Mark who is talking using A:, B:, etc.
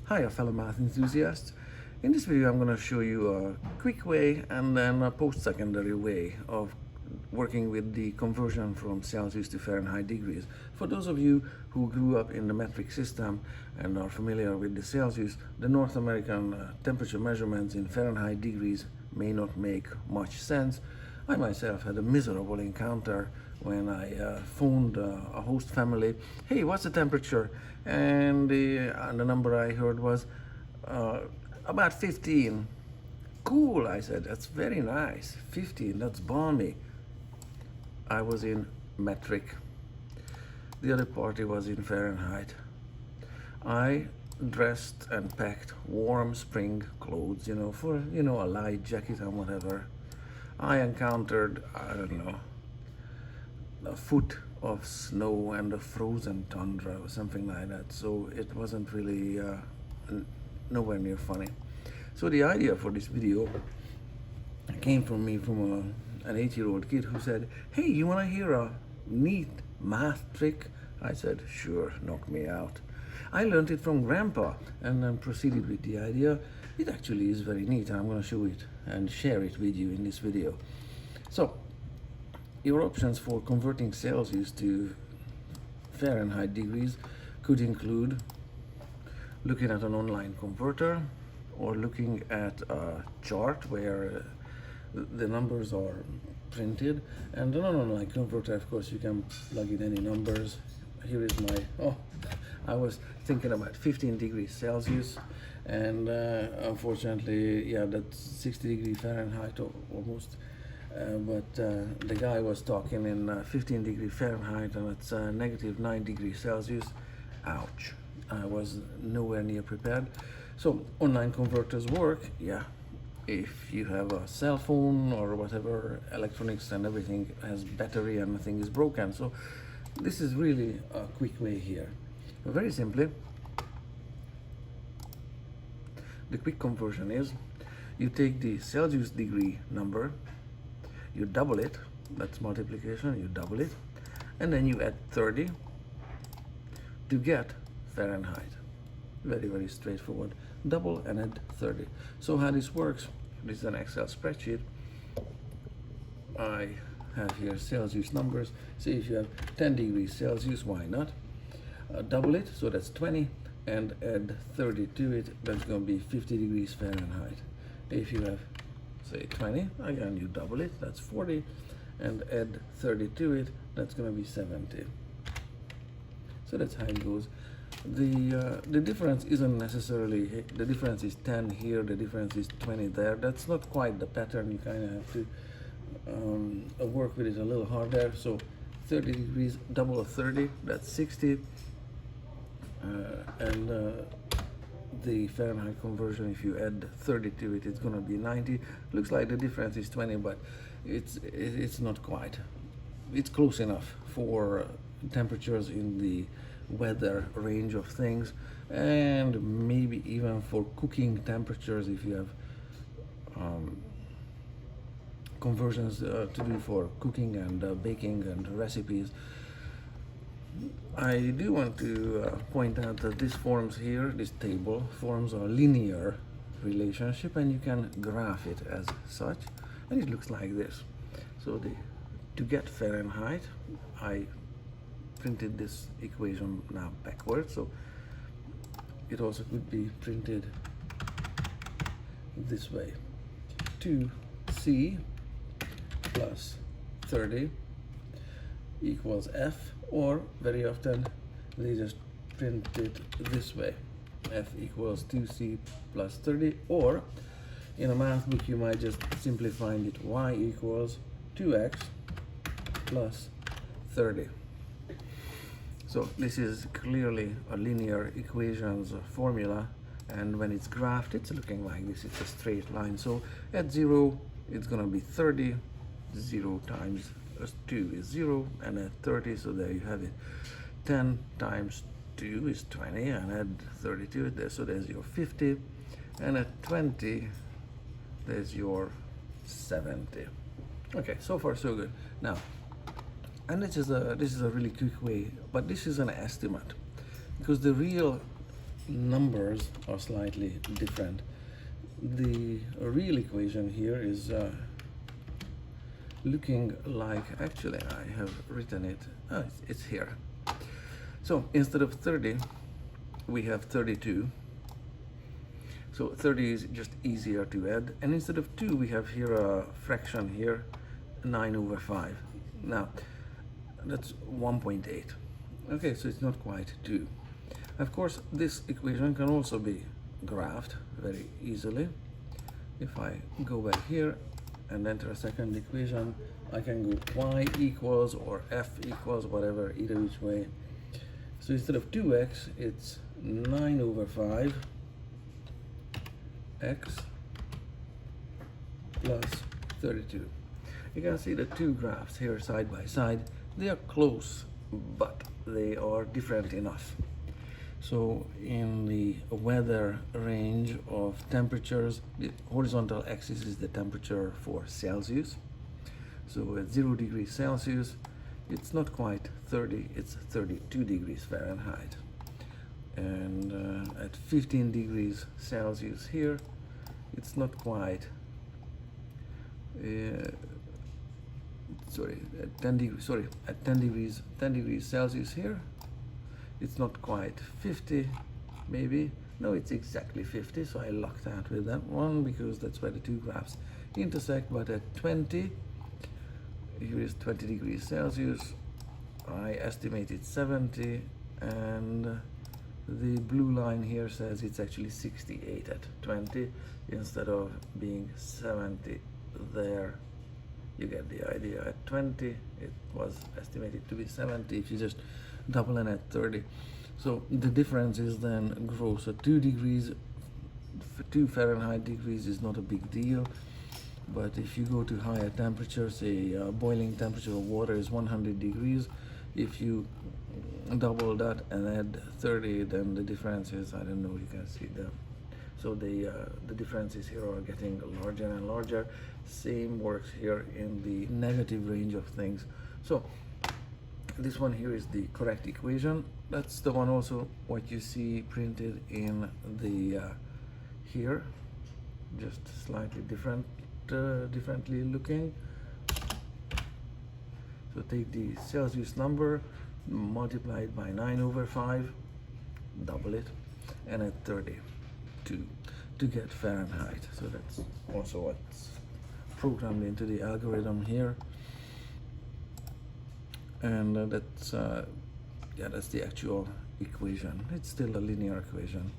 A: Hi, fellow math enthusiasts. In this video, I'm going to show you a quick way and then a post-secondary way of working with the conversion from Celsius to Fahrenheit degrees. For those of you who grew up in the metric system and are familiar with the Celsius, the North American temperature measurements in Fahrenheit degrees may not make much sense. I myself had a miserable encounter when I phoned a host family. Hey, what's the temperature? And the number I heard was about 15. Cool, I said. That's very nice. 15, that's balmy. I was in metric. The other party was in Fahrenheit. I dressed and packed warm spring clothes, for, a light jacket and whatever. I encountered, I don't know, a foot of snow and a frozen tundra or something like that. So it wasn't really nowhere near funny. So the idea for this video came from an 8-year-old kid who said, hey, you want to hear a neat math trick? I said, sure, knock me out. I learned it from Grandpa and then proceeded with the idea. It actually is very neat, and I'm going to show it and share it with you in this video. So, your options for converting Celsius to Fahrenheit degrees could include looking at an online converter or looking at a chart where the numbers are printed. And on an online converter, of course, you can plug in any numbers. Here is my, I was thinking about 15 degrees Celsius, and unfortunately, yeah, that's 60 degrees Fahrenheit almost. But the guy was talking in 15 degrees Fahrenheit, and it's negative 9 degrees Celsius. Ouch. I was nowhere near prepared. So online converters work, yeah, if you have a cell phone or whatever, electronics and everything has battery and nothing is broken. So this is really a quick way here. Very simply, the quick conversion is you take the Celsius degree number, you double it, that's multiplication, you double it, and then you add 30 to get Fahrenheit. Very, very straightforward. Double and add 30. So how this works, this is an Excel spreadsheet. I have here Celsius numbers. Say if you have 10 degrees Celsius, why not? Double it, so that's 20, and add 30 to it, that's going to be 50 degrees Fahrenheit. If you have, say, 20, again you double it, that's 40, and add 30 to it, that's going to be 70. So that's how it goes. The difference isn't necessarily, the difference is 10 here, the difference is 20 there. That's not quite the pattern. You kind of have to work with it a little harder. So 30 degrees, double of 30, that's 60. And the Fahrenheit conversion, if you add 30 to it, it's going to be 90. Looks like the difference is 20, but it's not quite. It's close enough for temperatures in the weather range of things, and maybe even for cooking temperatures if you have conversions to do for cooking and baking and recipes. I do want to point out that this table forms a linear relationship, and you can graph it as such, and it looks like this. So to get Fahrenheit, I printed this equation now backwards, so it also could be printed this way. 2c plus 30 equals f, or very often they just print it this way. F equals 2c plus 30, or in a math book you might just simply find it y equals 2x plus 30. So this is clearly a linear equations formula, and when it's graphed, it's looking like this. It's a straight line. So at 0, it's going to be 30. 0 times 2 is 0, and at 30, so there you have it. 10 times 2 is 20, and add 30 to it. So there's your 50, and at 20, there's your 70. Okay, so far so good. Now, and this is a really quick way, but this is an estimate, because the real numbers are slightly different. The real equation here is looking like, actually I have written it, it's here. So instead of 30 we have 32. So 30 is just easier to add, and instead of 2 we have here a fraction here, 9/5. Now that's 1.8. Okay, so it's not quite 2. Of course this equation can also be graphed very easily. If I go back here and enter a second equation, I can go y equals or f equals, whatever, either which way. So instead of 2x, it's 9/5 x plus 32. You can see the two graphs here side by side. They are close, but they are different enough. So in the weather range of temperatures, the horizontal axis is the temperature for Celsius. So at 0 degrees Celsius, it's not quite 30, it's 32 degrees Fahrenheit. And at 15 degrees Celsius here, it's not quite, at 10 degrees Celsius here, it's not quite 50, maybe. No, it's exactly 50, so I lock that with that one because that's where the two graphs intersect. But at 20, here is 20 degrees Celsius, I estimated 70, and the blue line here says it's actually 68 at 20 instead of being 70 there. You get the idea. At 20 it was estimated to be 70 if you just double n at 30. So the difference is then gross. So 2 degrees, 2 Fahrenheit degrees is not a big deal, but if you go to higher temperatures, say boiling temperature of water is 100 degrees, if you double that and add 30, then the difference is, I don't know, you can see the, so the differences here are getting larger and larger. Same works here in the negative range of things. So this one here is the correct equation. That's the one also what you see printed in the here, just slightly differently looking. So take the Celsius number, multiply it by 9/5, double it, and add 32 to get Fahrenheit. So that's also what's programmed into the algorithm here. And that's the actual equation. It's still a linear equation.